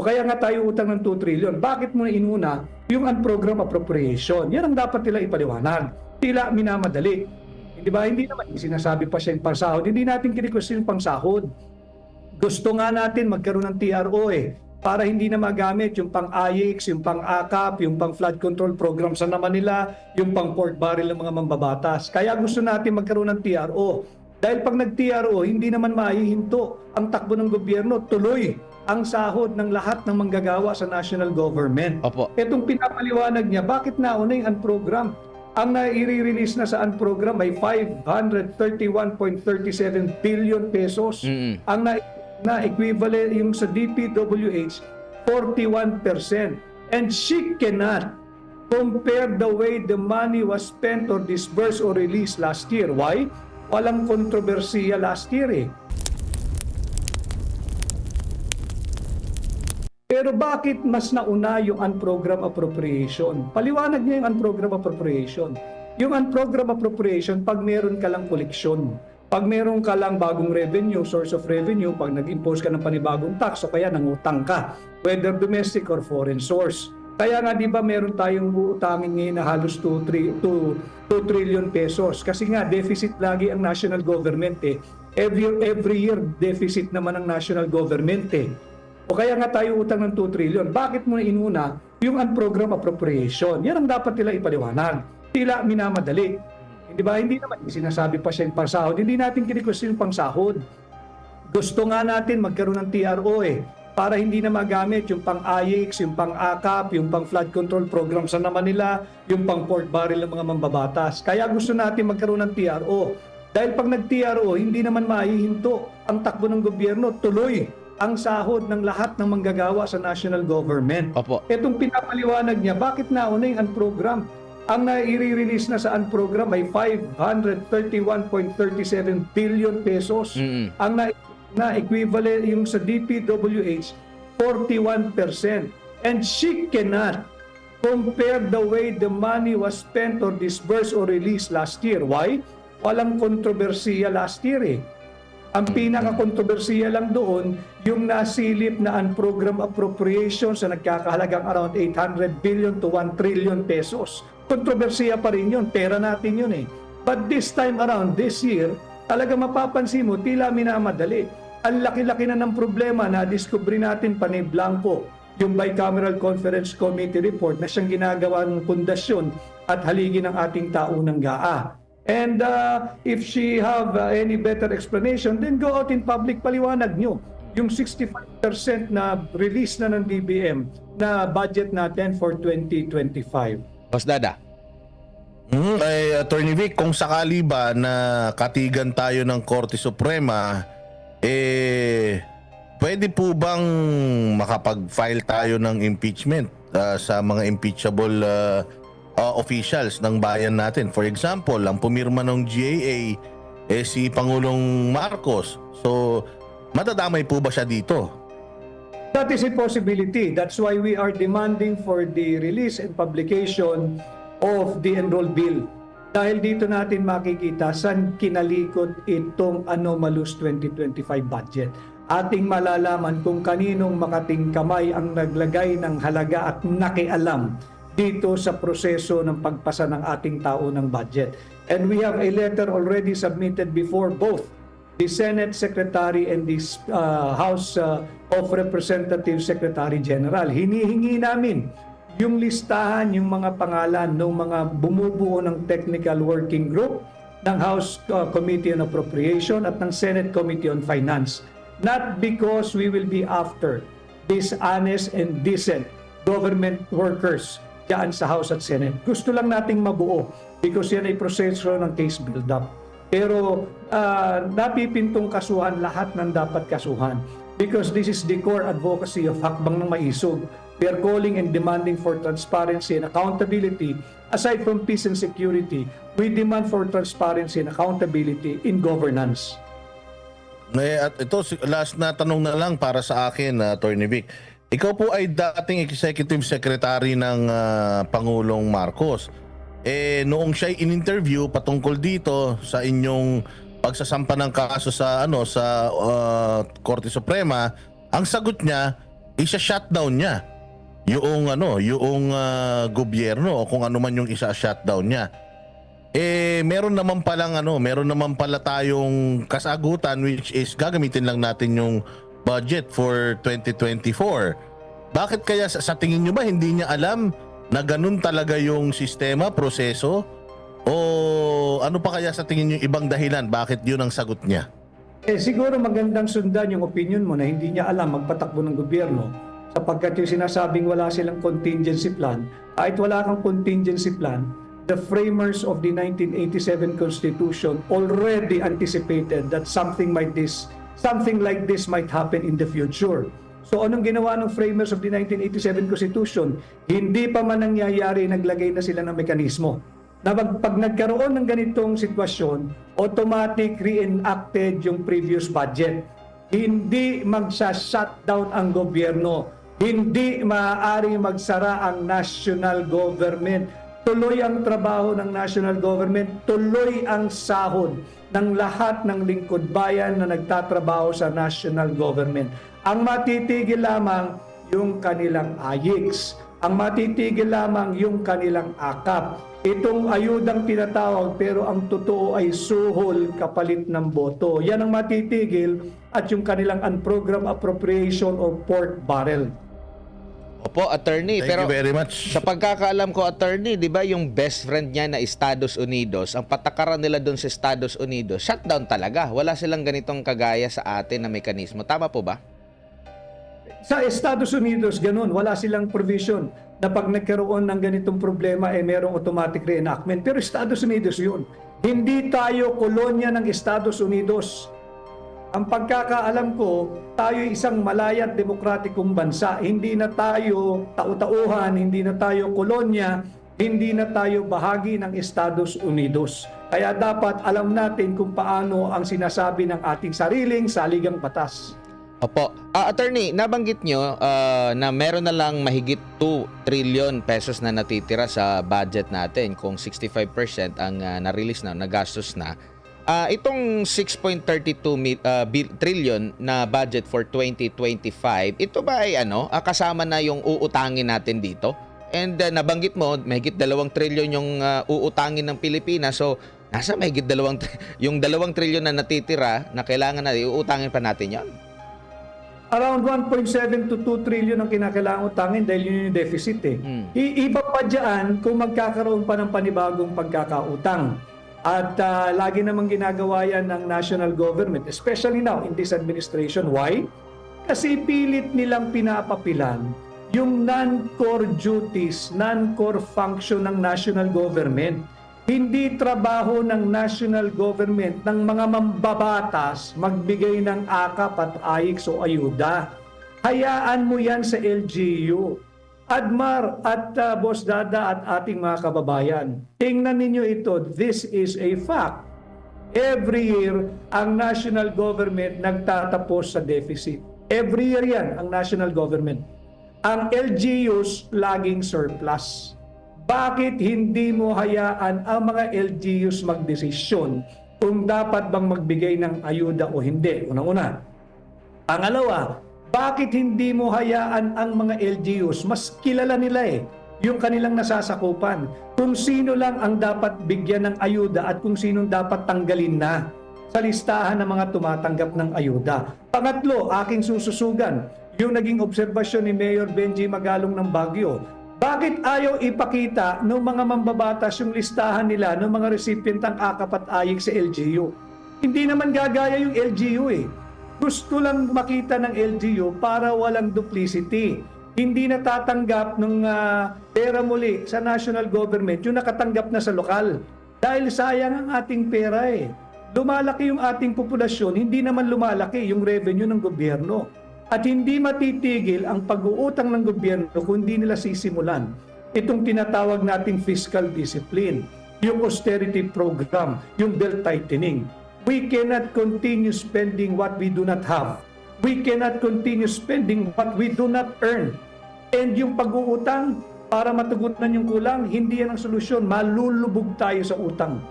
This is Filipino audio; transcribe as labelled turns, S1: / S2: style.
S1: O kaya nga tayo utang ng 2 trillion. Bakit mo na inuna yung unprogrammed appropriation? Yan ang dapat nila ipaliwanag. Tila minamadali. Di ba? Hindi naman sinasabi pa siya yung pangsahod. Hindi natin kini-question yung pangsahod. Gusto nga natin magkaroon ng TRO para hindi na magamit yung pang-AIX, yung pang-AKAP, yung pang-flood control program sa naman nila, yung pang-pork barrel ng mga mambabatas. Kaya gusto natin magkaroon ng TRO. Dahil pag nag-TRO, hindi naman maihinto ang takbo ng gobyerno, tuloy ang sahod ng lahat ng manggagawa sa national government.
S2: Opo.
S1: Itong pinapaliwanag niya, bakit nauna yung unprogram? Ang nai-release na sa unprogram ay 531.37 billion pesos. Ang na equivalent yung sa DPWH, 41%. And she cannot compare the way the money was spent or disbursed or released last year. Why? Walang kontrobersiya last year Pero bakit mas nauna yung unprogrammed appropriation? Paliwanag niya yung unprogrammed appropriation. Yung unprogrammed appropriation, pag meron ka lang koleksyon, pag meron ka lang bagong revenue, source of revenue, pag nag-impose ka ng panibagong tax o kaya nangutang ka, whether domestic or foreign source. Kaya nga di ba meron tayong utangin ngayon na halos 2 trillion pesos. Kasi nga deficit lagi ang national government Every year deficit naman ang national government O kaya nga tayo utang ng 2 trillion. Bakit mo na inuna yung unprogrammed appropriation? Yan ang dapat nila ipaliwanag. Tila minamadali. Di ba? Hindi naman sinasabi pa siya yung pangsahod. Hindi natin kini-question yung pangsahod. Gusto nga natin magkaroon ng TRO para hindi na magamit yung pang-AIX, yung pang-AKAP, yung pang-flood control program sa naman nila, yung pang-pork barrel ng mga mambabatas. Kaya gusto natin magkaroon ng TRO. Dahil pag nag-TRO, hindi naman maihinto ang takbo ng gobyerno, tuloy ang sahod ng lahat ng manggagawa sa national government.
S2: Opo.
S1: Itong pinapaliwanag niya, bakit nauna yung unprogram? Ang nai-release na sa unprogram ay 531.37 billion pesos. Ang na equivalent yung sa DPWH, 41%. And she cannot compare the way the money was spent or disbursed or released last year. Why? Walang kontrobersiya last year Ang pinaka-kontrobersiya lang doon, yung nasilip na unprogrammed appropriations na nagkakahalagang around 800 billion to 1 trillion pesos. Kontrobersiya pa rin yun, pera natin yun But this time around, this year, talaga mapapansin mo, tila minamadali. Ang laki-laki na ng problema na discovery natin pa ni Blanco, yung Bicameral Conference Committee report na siyang ginagawa ng pundasyon at haligi ng ating taunang GAA. And if she have any better explanation, then go out in public, paliwanag nyo. Yung 65% na release na ng DBM na budget natin for 2025.
S2: Boss Dada.
S3: Attorney Vic, kung sakali ba na katigan tayo ng Korte Suprema, pwede po bang makapag-file tayo ng impeachment sa mga impeachable officials ng bayan natin? For example, ang pumirma ng GAA si Pangulong Marcos. So, matadamay po ba siya dito?
S1: That is a possibility. That's why we are demanding for the release and publication of the enrolled bill. Dahil dito natin makikita saan kinalikot itong anomalous 2025 budget. Ating malalaman kung kaninong makating kamay ang naglagay ng halaga at nakialam dito sa proseso ng pagpasa ng ating taunang budget. And we have a letter already submitted before both the Senate Secretary and the House of Representatives Secretary General. Hinihingi namin yung listahan, yung mga pangalan ng mga bumubuo ng Technical Working Group ng House Committee on Appropriation at ng Senate Committee on Finance. Not because we will be after these honest and decent government workers diyan sa House at Senate. Gusto lang nating mabuo because yan ay proseso ng case build-up. Pero napipintong kasuhan lahat ng dapat kasuhan because this is the core advocacy of Hakbang ng Maisog. We are calling and demanding for transparency and accountability. Aside from peace and security, we demand for transparency and accountability in governance.
S3: At ito, last na tanong na lang para sa akin, Attorney Vic. Ikaw po ay dating Executive Secretary ng Pangulong Marcos. Noong siya'y in-interview patungkol dito sa inyong pagsasampa ng kaso sa Korte Suprema, ang sagot niya, isa-shutdown niya yung gobyerno o kung ano man yung isa-shutdown niya. Meron naman pala tayong kasagutan, which is gagamitin lang natin yung budget for 2024. Bakit kaya sa tingin nyo ba hindi niya alam na ganun talaga yung sistema, proseso? O ano pa kaya sa tingin nyo ibang dahilan bakit yun ang sagot niya?
S1: Siguro magandang sundan yung opinion mo na hindi niya alam magpatakbo ng gobyerno sapagkat yung sinasabing wala silang contingency plan, kahit wala kang contingency plan, the framers of the 1987 Constitution already anticipated that something like this might happen in the future. So anong ginawa ng framers of the 1987 Constitution? Hindi pa man nangyayari, naglagay na sila ng mekanismo na pag nagkaroon ng ganitong sitwasyon, automatic reenacted yung previous budget. Hindi magsa-shutdown ang gobyerno. Hindi maaari magsara ang national government. Tuloy ang trabaho ng national government, tuloy ang sahod ng lahat ng lingkod bayan na nagtatrabaho sa national government. Ang matitigil lamang yung kanilang AYICS. Ang matitigil lamang yung kanilang AKAP. Itong ayudang tinatawag pero ang totoo ay suhol kapalit ng boto. Yan ang matitigil at yung kanilang unprogrammed appropriation of pork barrel.
S2: Opo, attorney.
S3: Thank
S2: Pero
S3: you very much.
S2: sa pagkakaalam ko, attorney, di ba yung best friend niya na Estados Unidos, ang patakaran nila doon sa Estados Unidos, shutdown talaga. Wala silang ganitong kagaya sa atin na mekanismo. Tama po ba?
S1: Sa Estados Unidos, ganun. Wala silang provision na pag nagkaroon ng ganitong problema, merong automatic reenactment. Pero Estados Unidos yun. Hindi tayo kolonya ng Estados Unidos. Ang pagkakaalam ko, tayo isang malaya at demokratikong bansa. Hindi na tayo tau-tauhan, hindi na tayo kolonya, hindi na tayo bahagi ng Estados Unidos. Kaya dapat alam natin kung paano ang sinasabi ng ating sariling saligang batas.
S2: Opo. Attorney, nabanggit nyo na meron na lang mahigit 2 trillion pesos na natitira sa budget natin kung 65% ang na-release na, nagastos na. Itong 6.32 trillion na budget for 2025, ito ba ay kasama na yung uutangin natin dito? And nabanggit mo, mahigit 2 trillion yung uutangin ng Pilipinas. So, nasa mahigit yung 2 trillion na natitira na kailangan na iuutangin pa natin yan?
S1: Around 1.7 to 2 trillion ang kinakailangan utangin dahil yun yung deficit eh. Iba pa dyan kung magkakaroon pa ng panibagong pagkakautang. At lagi namang ginagawa yan ng national government, especially now in this administration. Why? Kasi pilit nilang pinapapilan yung non-core duties, non-core function ng national government. Hindi trabaho ng national government ng mga mambabatas magbigay ng AKAP at AYICS o ayuda. Hayaan mo yan sa LGU. Admar at Boss Dada at ating mga kababayan, tingnan ninyo ito, this is a fact. Every year, ang national government nagtatapos sa deficit. Every year yan, ang national government. Ang LGUs laging surplus. Bakit hindi mo hayaan ang mga LGUs magdesisyon kung dapat bang magbigay ng ayuda o hindi? Unang-una. Pangalawa, bakit hindi mo hayaan ang mga LGUs? Mas kilala nila yung kanilang nasasakupan. Kung sino lang ang dapat bigyan ng ayuda at kung sino dapat tanggalin na sa listahan ng mga tumatanggap ng ayuda. Pangatlo, aking sususugan, yung naging obserbasyon ni Mayor Benji Magalong ng Baguio. Bakit ayaw ipakita ng mga mambabatas yung listahan nila ng mga recipient ng AKAP at AYICS sa LGU? Hindi naman gagaya yung LGU Gusto lang makita ng LGU para walang duplicity. Hindi natatanggap ng pera muli sa national government yung nakatanggap na sa lokal. Dahil sayang ang ating pera Lumalaki yung ating populasyon, hindi naman lumalaki yung revenue ng gobyerno. At hindi matitigil ang pag-uutang ng gobyerno kung hindi nila sisimulan itong tinatawag nating fiscal discipline, yung austerity program, yung belt-tightening. We cannot continue spending what we do not have. We cannot continue spending what we do not earn. And yung pag-uutang, para matugunan yung kulang, hindi yan ang solusyon. Malulubog tayo sa utang.